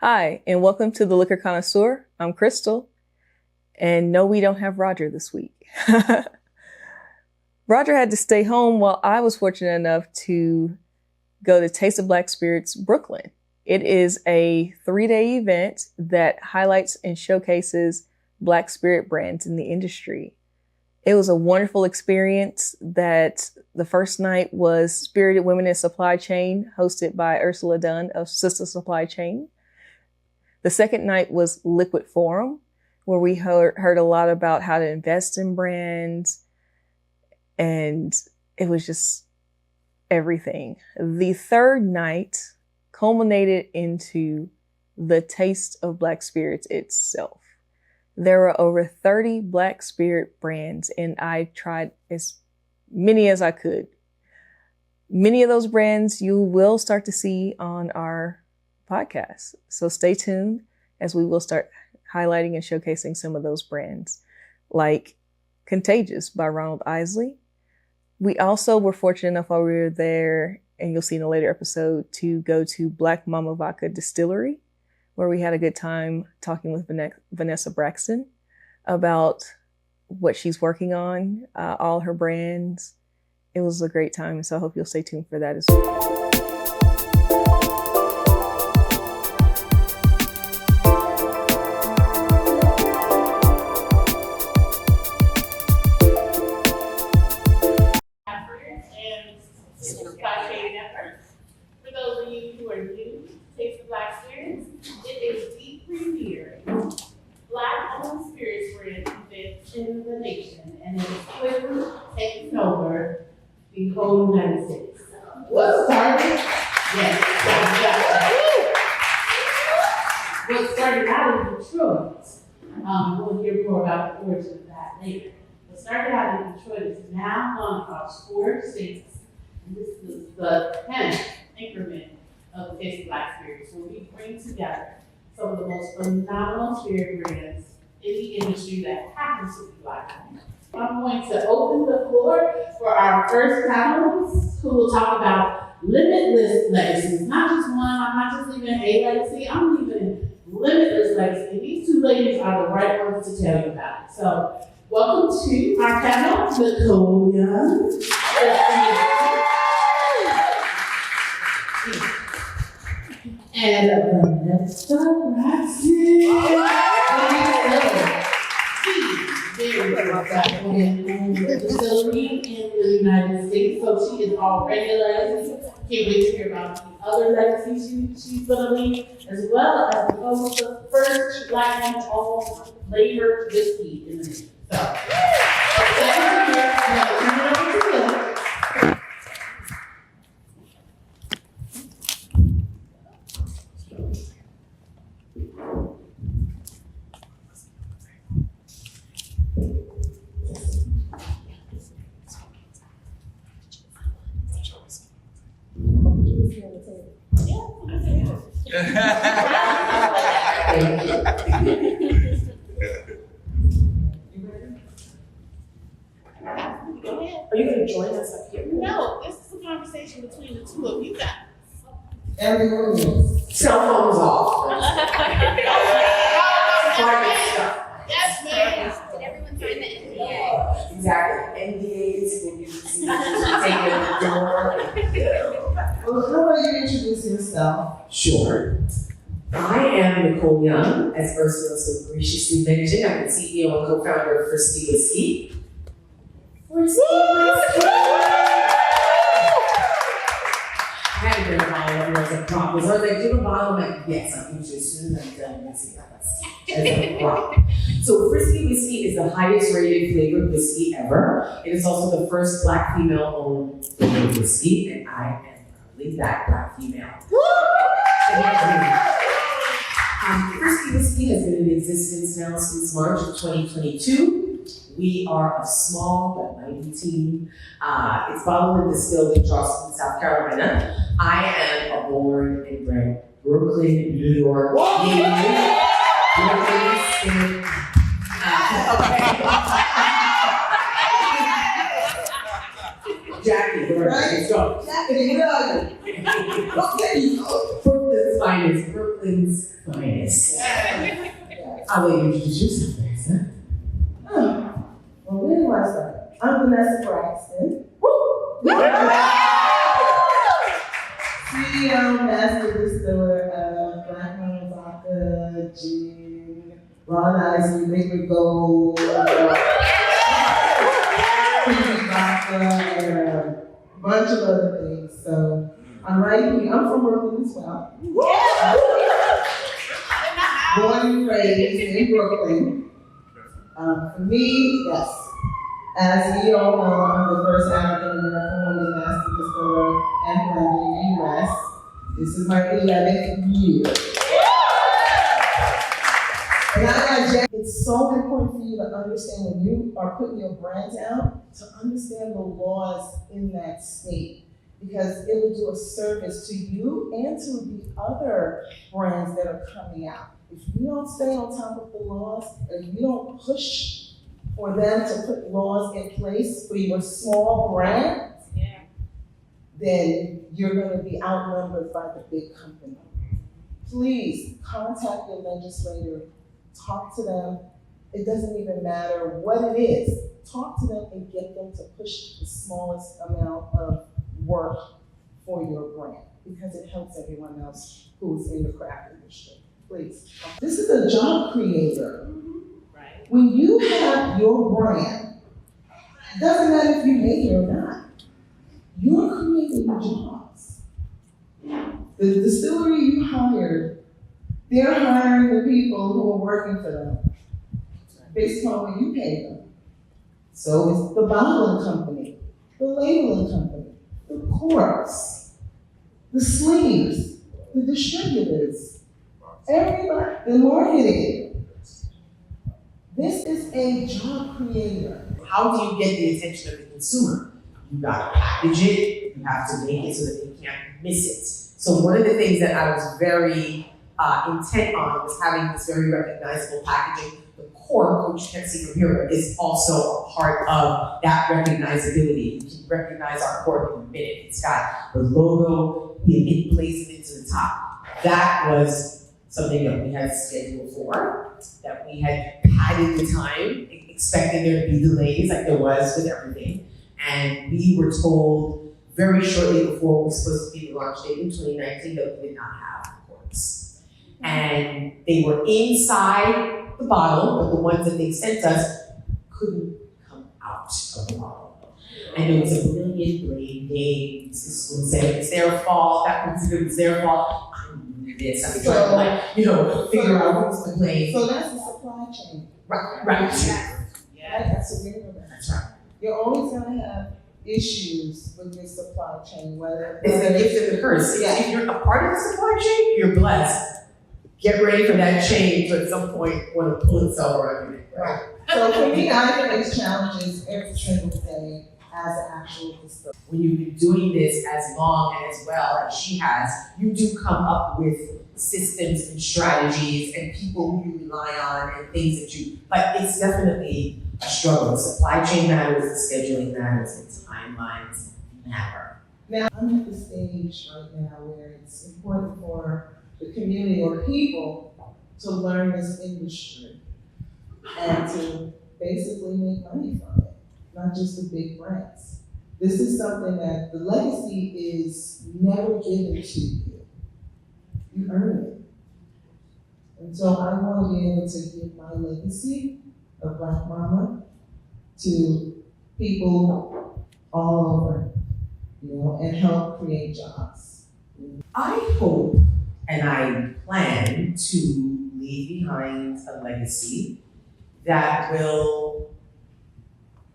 Hi, and welcome to the Liquor Connoisseur. I'm Crystal, and no, we don't have Roger this week. Roger had to stay home while I was fortunate enough to go to Taste of Black Spirits Brooklyn. It is a 3-day event that highlights and showcases Black spirit brands in the industry. It was a wonderful experience. That the first night was Spirited Women in Supply Chain, hosted by Ursula Dunn of Sister Supply Chain. The second night was Liquid Forum, where we heard a lot about how to invest in brands, and it was just everything. The third night culminated into the Taste of Black Spirits itself. There were over 30 Black spirit brands, and I tried as many as I could. Many of those brands you will start to see on our podcast. So stay tuned as we will start highlighting and showcasing some of those brands, like Contagious by Ronald Isley. We also were fortunate enough while we were there, and you'll see in a later episode, to go to Black Mama Vodka Distillery, where we had a good time talking with Vanessa Braxton about what she's working on, all her brands. It was a great time, so I hope you'll stay tuned for that as well. For those of you who are new to Taste of Black Spirits, it is the premier Black-owned spirits brand event in the nation, and it is quickly taking over the whole United States. What started? Yes. What started out in Detroit, we'll hear more about the origin of that later. What started out in Detroit is now gone across 4 states. And this is the 10th increment of the Taste of Black Spirits, where we bring together some of the most phenomenal spirit brands in the industry that happens to be Black. I'm going to open the floor for our first panelists, who will talk about limitless legacies. Not just one, I'm not just leaving a legacy, I'm leaving limitless legacy. These 2 ladies are the right ones to tell you about it. So, welcome to our panel, Nicole Young. And Vanessa Braxton. The distillery in the United States, so she is already a legacy. Can't wait to hear about the other legacies she's going to leave, as well as the first Black-owned flavored whiskey in the nation. So, excited to hear. Turn it over to Lily. Are you going to join us up here? No, this is a conversation between the 2 of you guys. Everyone, cell phones off. Yes, ma'am. Did everyone sign the NDA? Exactly. NDAs, when you see take it at the door. Well, how about you introduce yourself? Sure. I am Nicole Young, as Ursula so graciously mentioned. I'm the CEO and co-founder of Frisky Whiskey. Frisky Whiskey! I had to bring a bottle of as a prop. I was like, do you have a bottle? I'm like, yes, I'm usually as soon as I'm done, you can see that as a prop. So Frisky Whiskey is the highest rated flavored whiskey ever. It is also the first Black female-owned flavored whiskey, and I am proudly that Black female. Frisky Whiskey has been in existence now since March of 2022. We are a small but mighty team. It's bottled and distilled in Charleston, South Carolina. I am a born and bred Brooklyn, New York. Jackie, let's go. Jackie, where are you? Brooklyn's finest, Brooklyn. Brooklyn's finest. I'll let you introduce yourself next, huh? Oh, well, where do I start? I'm Vanessa Braxton. CEO, master distiller of Black Mama Vodka, Gin, Raw Ice, Liquor Gold, vodka, and a bunch of other things. So I'm right here. I'm from Brooklyn as well. Born and raised in Brooklyn. For me, yes. As you all know, I'm the first African American woman master distiller and blender in the U.S. This is my 11th year. And I got Jack. It's so important for you to understand when you are putting your brands out, to understand the laws in that state. Because it will do a service to you and to the other brands that are coming out. If you don't stay on top of the laws, and you don't push for them to put laws in place for your small brand, then you're going to be outnumbered by the big company. Please contact your legislator, talk to them. It doesn't even matter what it is. Talk to them and get them to push the smallest amount of work for your brand, because it helps everyone else who's in the craft industry. Please. This is a job creator. Right. When you have your brand, it doesn't matter if you make it or not, you're creating jobs. The distillery you hired, they're hiring the people who are working for them based on what you pay them. So is the bottling company, the labeling company, the corks, the sleeves, the distributors, everybody, the marketing. This is a job creator. How do you get the attention of the consumer? You gotta package it, you have to make it so that they can't miss it. So one of the things that I was very intent on was having this very recognizable packaging. The cork, which you can see from here, is also a part of that recognizability. You can recognize our cork in a minute. It's got the logo, it blazes into the top. That was something that we had scheduled for, that we had padded the time, expecting there to be delays like there was with everything. And we were told very shortly before we were supposed to be the launch date in 2019 that we did not have corks. And they were inside the bottle, but the ones that they sent us couldn't come out of the bottle. And it was a brilliant blame game. This one said it's their fault, that one said it was their fault. This, I'm trying to figure out who's to blame. So that's the supply chain. Right. Right? That's what we're doing. That's right. You're always going to have issues with your supply chain, whether It's the gift and the curse. Yeah. If you're a part of the supply chain, you're blessed. Get ready for that chain to at some point want to pull itself around you. Right. So for me, I face challenges every single day as an actual distiller. When you've been doing this as long and as well as she has, you do come up with systems and strategies and people who you rely on and things that you, but it's definitely a struggle. The supply chain matters, the scheduling matters, the timelines matter. Now, I'm at the stage right now where it's important for the community or people to learn this industry and to basically make money from it, not just the big brands. This is something that the legacy is never given to you. You earn it. And so I want to be able to give my legacy of Black Mama to people all over, and help create jobs. I hope and I plan to leave behind a legacy that will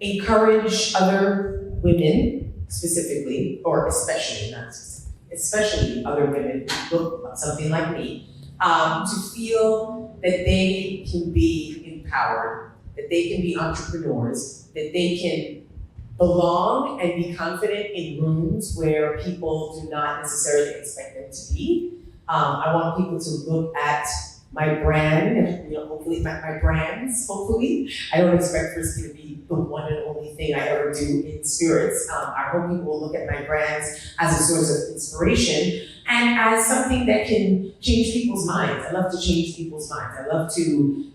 encourage other women specifically, or especially, not specifically, especially other women who look like something like me, to feel that they can be empowered, that they can be entrepreneurs, that they can belong and be confident in rooms where people do not necessarily expect them to be. I want people to look at my brand, and hopefully my brands, hopefully. I don't expect Frisky to be the one and only thing I ever do in spirits. I hope people will look at my brands as a source of inspiration and as something that can change people's minds. I love to change people's minds. I love to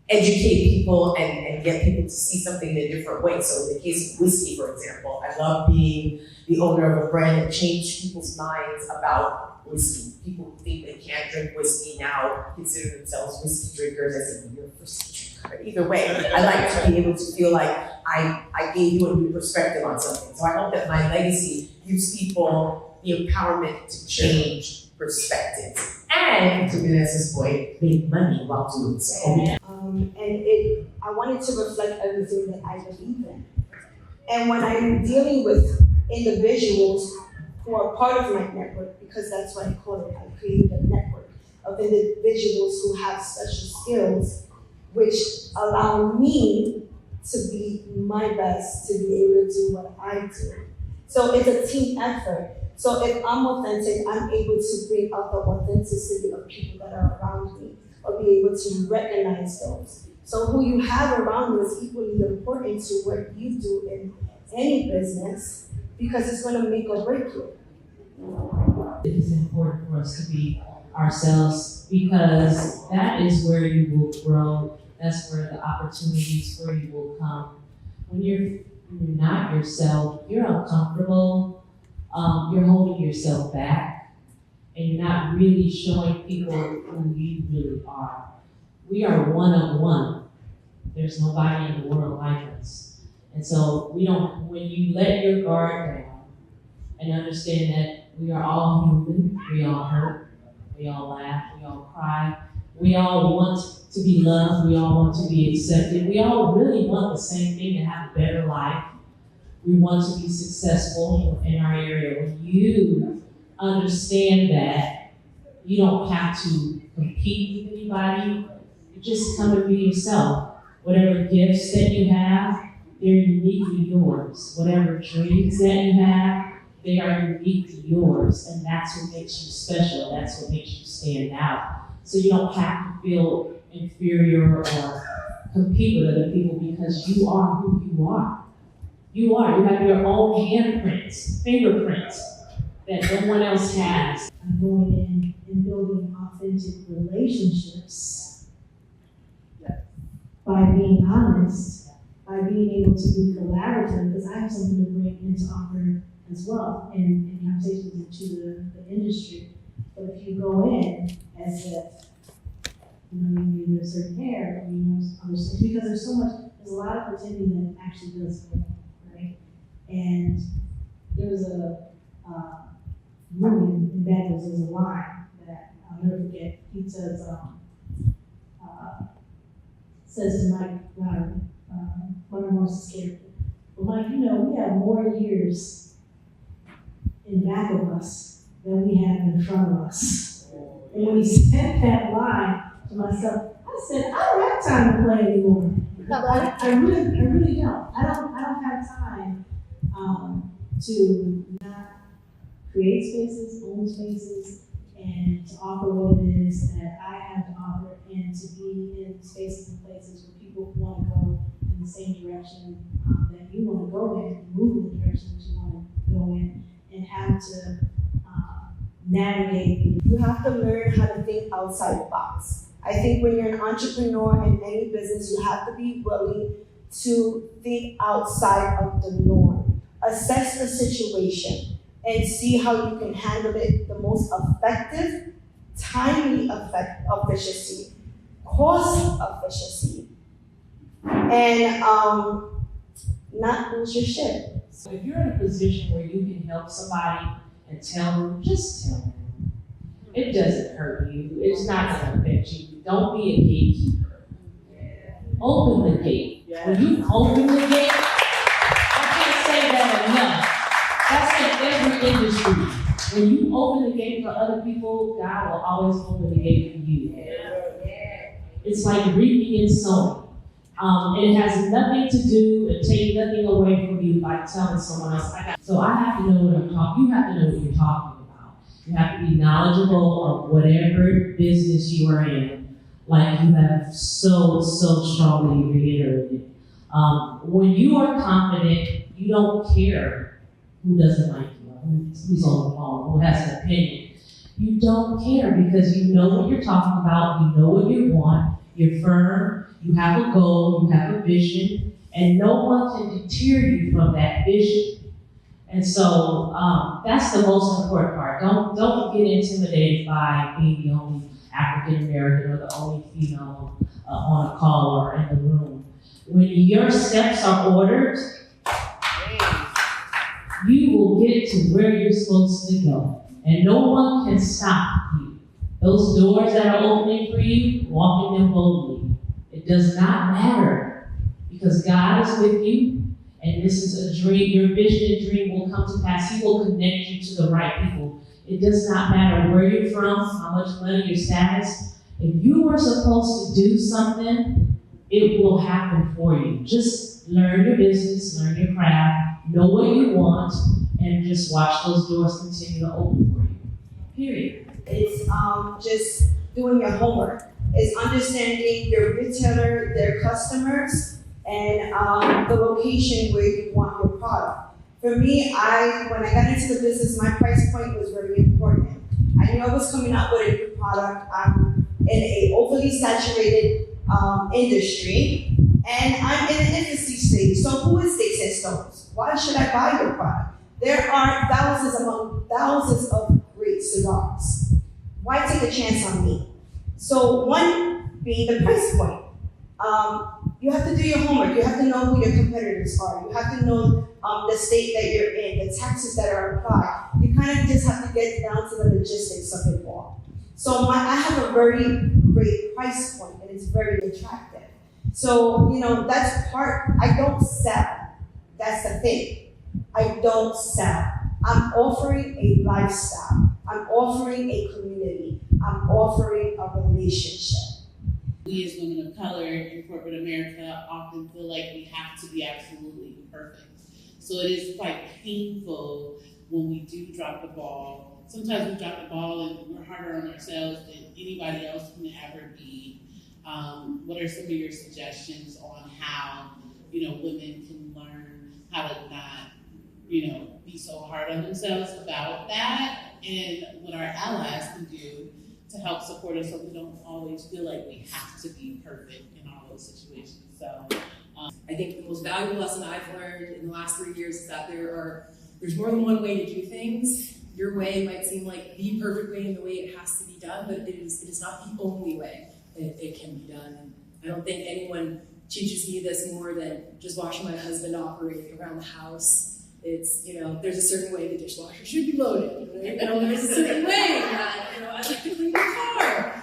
educate people and get people to see something in a different way. So in the case of whiskey, for example, I love being the owner of a brand that changed people's minds about whiskey. People who think they can't drink whiskey now consider themselves whiskey drinkers. I say, well, you're a whiskey drinker. But either way, I like to be able to feel like I gave you a new perspective on something. So I hope that my legacy gives people the empowerment to change perspectives. And to Vanessa's point, make money while doing so. I wanted to reflect everything that I believe in. And when I'm dealing with individuals who are part of my network, because that's what I call it, I created a network of individuals who have special skills, which allow me to be my best, to be able to do what I do. So it's a team effort. So if I'm authentic, I'm able to bring out the authenticity of people that are around me, or be able to recognize those. So who you have around you is equally important to what you do in any business, because it's going to make or break you. It is important for us to be ourselves, because that is where you will grow. That's where the opportunities for you will come. When you're not yourself, you're uncomfortable, you're holding yourself back, and you're not really showing people who you really are. We are one of one. There's nobody in the world like us. And so when you let your guard down and understand that we are all human, we all hurt, we all laugh, we all cry, we all want to be loved, we all want to be accepted, we all really want the same thing, to have a better life. We want to be successful in our area. When you understand that, you don't have to compete with anybody, you just come and be yourself. Whatever gifts that you have, they're uniquely yours. Whatever dreams that you have, they are uniquely yours. And that's what makes you special. That's what makes you stand out. So you don't have to feel inferior or compete with other people, because you are who you are. You are. You have your own handprints, fingerprints that no one else has. I'm going in and building authentic relationships by being honest, by being able to be collaborative, because I have something to bring into offer as well in conversations into the industry. But if you go in as if you need a certain hair, or other stuff, because there's a lot of pretending that actually does go on, right? And there was a movie in Vegas, there's a line that I'll never forget. He says to Mike Lowry, one of the most scared. But Mike, we have more years in back of us than we have in front of us. And when he said that line to myself, I said, I don't have time to play anymore. I really don't. I don't have time to not create spaces, own spaces, and to offer what it is that I have to offer, and to be in spaces and places where people want to go in the same direction that you want to go in, move in the direction that you want to go in, and have to navigate. You have to learn how to think outside the box. I think when you're an entrepreneur in any business, you have to be willing to think outside of the norm. Assess the situation and see how you can handle it the most effective, timely efficiency, cost efficiency, and not lose your shit. So if you're in a position where you can help somebody and tell them, just tell them. It doesn't hurt you. It's not going to affect you. Don't be a gatekeeper. Open the gate. When you open the gate, I can't say that enough. That's in every industry. When you open the gate for other people, God will always open the gate for you. It's like reaping and sowing. It has nothing to do and take nothing away from you by telling someone else. So I have to know what I'm talking. You have to know what you're talking about. You have to be knowledgeable of whatever business you are in, like you have so strongly reiterated. When you are confident, you don't care who doesn't like you, who's on the phone, who has an opinion. You don't care because you know what you're talking about, you know what you want, you're firm, you have a goal, you have a vision, and no one can deter you from that vision. And so that's the most important part. Don't get intimidated by being the only African American or the only female on a call or in the room. When your steps are ordered, you will get to where you're supposed to go. And no one can stop you. Those doors that are opening for you, walk in them boldly. It does not matter because God is with you, and this is a dream. Your vision and dream will come to pass. He will connect you to the right people. It does not matter where you're from, how much money, your status. If you were supposed to do something, it will happen for you. Just learn your business, learn your craft, know what you want, and just watch those doors continue to open for you. Period. It's just doing your homework. It's understanding your retailer, their customers, and the location where you want your product. For me, when I got into the business, my price point was very important. I knew I was coming up with a new product. I'm in an overly saturated industry, and I'm in an infancy stage. So who is Sticks and Stones? Why should I buy your product? There are thousands of great cigars. Why take a chance on me? So one being the price point. You have to do your homework. You have to know who your competitors are. You have to know the state that you're in, the taxes that are applied. You kind of just have to get down to the logistics of it all. So I have a very great price point, and it's very attractive. So, that's part. I don't sell. That's the thing. I don't sell. I'm offering a lifestyle. I'm offering a community. I'm offering a relationship. We as women of color in corporate America often feel like we have to be absolutely perfect. So it is quite painful when we do drop the ball. Sometimes we drop the ball and we're harder on ourselves than anybody else can ever be. What are some of your suggestions on how, women can learn how to not, be so hard on themselves about that, and what our allies can do to help support us so we don't always feel like we have to be perfect in all those situations. So I think the most valuable lesson I've learned in the last 3 years is that there's more than one way to do things. Your way might seem like the perfect way and the way it has to be done, but it is not the only way it can be done. And I don't think anyone teaches me this more than just watching my husband operate around the house. It's, there's a certain way the dishwasher should be loaded. Right? There's a certain way that, I like to clean the car.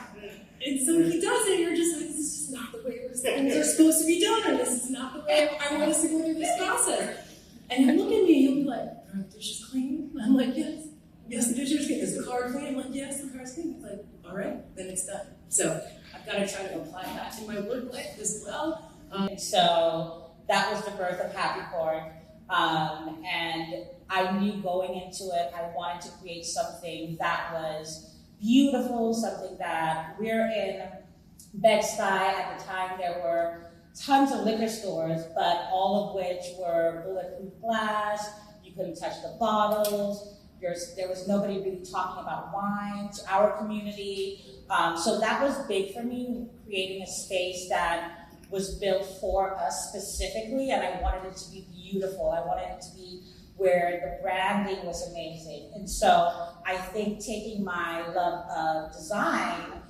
And so he does it, and you're just like, this is just not the way things are supposed to be done. This is not the way I want us to go through this process. And he'll look at me, and he'll be like, are the dishes clean? And I'm like, yes. Yes, the dishes are clean. Is the car clean? I'm like, yes, the car's clean. He's like, all right, then it's done. So I've got to try to apply that to my work life as well. So that was the birth of Happy Corn. And I knew going into it, I wanted to create something that was beautiful, something that we're in Bed-Stuy. At the time, there were tons of liquor stores, but all of which were bulletproof glass. You couldn't touch the bottles. There was nobody really talking about wine to our community. So that was big for me, creating a space that was built for us specifically, and I wanted it to be beautiful. I wanted it to be where the branding was amazing. And so I think taking my love of design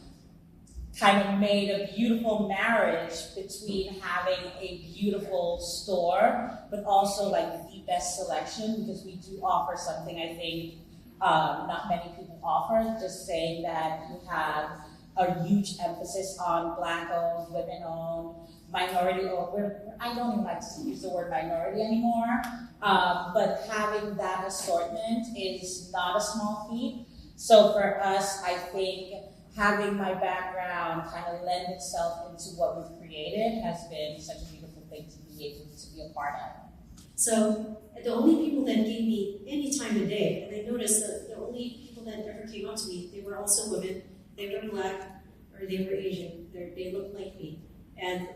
kind of made a beautiful marriage between having a beautiful store, but also like the best selection, because we do offer something I think not many people offer, just saying that you have a huge emphasis on Black-owned, women-owned, minority-owned. I don't even like to use the word minority anymore, but having that assortment is not a small feat. So for us, I think having my background kind of lend itself into what we've created has been such a beautiful thing to be able to be a part of. So the only people that gave me any time of day, and I noticed that the only people that ever came up to me, they were also women, they were Black, or they were Asian, they looked like me. And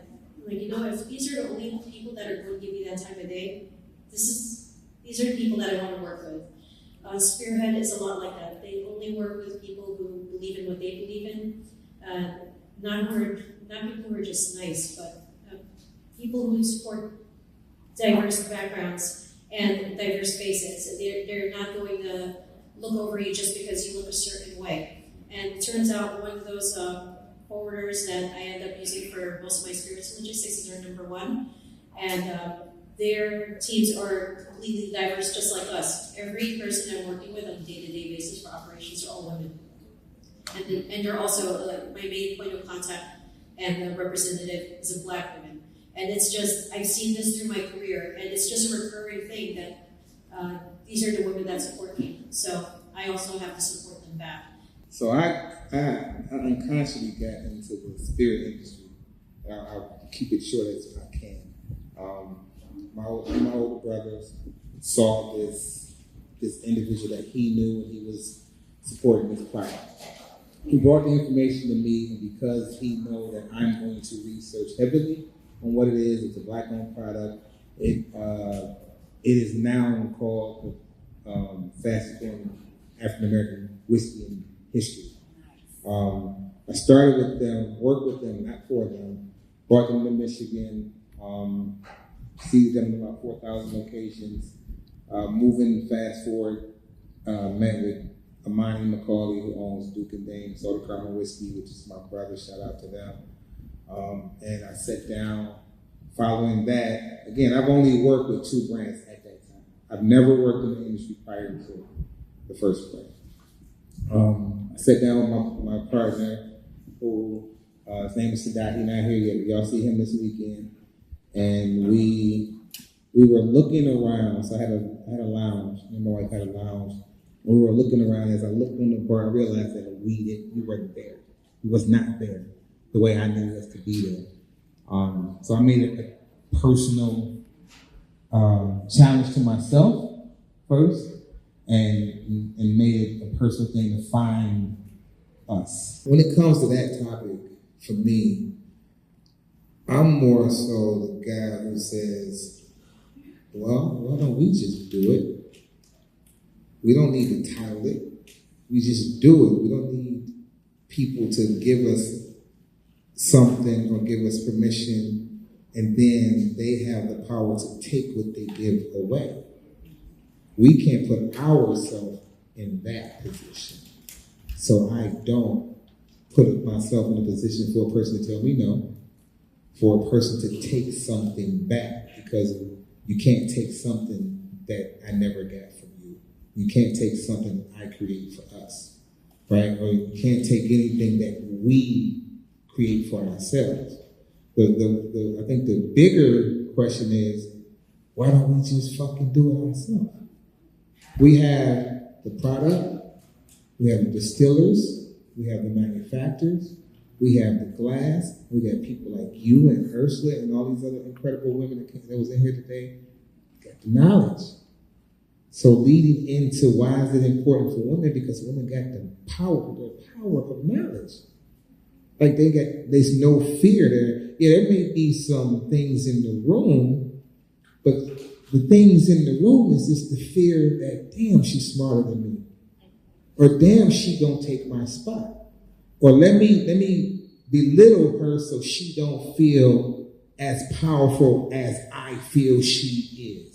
if these are the only people that are going to give me that time of day, these are the people that I want to work with. Spearhead is a lot like that. They only work with people who believe in what they believe in, not people who are just nice, but people who support diverse backgrounds and diverse faces. They're not going to look over you just because you look a certain way. And it turns out one of those forwarders that I end up using for most of my spirits logistics is our number one. And their teams are completely diverse, just like us. Every person I'm working with on a day-to-day basis for operations are all women. And they're also my main point of contact and the representative is a Black woman. And it's just, I've seen this through my career, and it's just a recurring thing that these are the women that support me. So I also have to support them back. So I unconsciously got into the spirit industry. I'll keep it short as I can. My older brother saw this individual that he knew and he was supporting this product. He brought the information to me, and because he knows that I'm going to research heavily on what it is, it's a Black-owned product. It is now called the fastest growing African American whiskey in history. I started with them, worked with them, not for them, brought them to Michigan, seized them in about 4,000 locations. Moving fast forward, met with Amani McCauley, who owns Duke and Dane Soda Caramel Whiskey, which is my brother, shout out to them. And I sat down. Following that, again, I've only worked with 2 brands at that time. I've never worked in the industry prior to the first brand. I sat down with my partner, who his name is Sadat. He's not here yet. Y'all see him this weekend, and we were looking around. So I had a lounge. Me and my wife had a lounge. And we were looking around. As I looked on the bar, I realized that we weren't there. He was not there the way I knew us to be there. So I made it a personal challenge to myself first, and made it a personal thing to find us. When it comes to that topic, for me, I'm more so the guy who says, well, why don't we just do it? We don't need to title it. We just do it. We don't need people to give us something or give us permission, and then they have the power to take what they give away. We can't put ourselves in that position. So I don't put myself in a position for a person to tell me no, for a person to take something back, because you can't take something that I never got from you. You can't take something I create for us, right? Or you can't take anything that we create for ourselves. I think the bigger question is, why don't we just fucking do it ourselves? We have the product, we have the distillers, we have the manufacturers, we have the glass, we got people like you and Ursula and all these other incredible women that was in here today, got the knowledge. So leading into why is it important for women? Because women got the power of knowledge. Like there's no fear there. Yeah, there may be some things in the room, but the things in the room is just the fear that, damn, she's smarter than me. Or damn, she gonna take my spot. Or let me belittle her so she don't feel as powerful as I feel she is.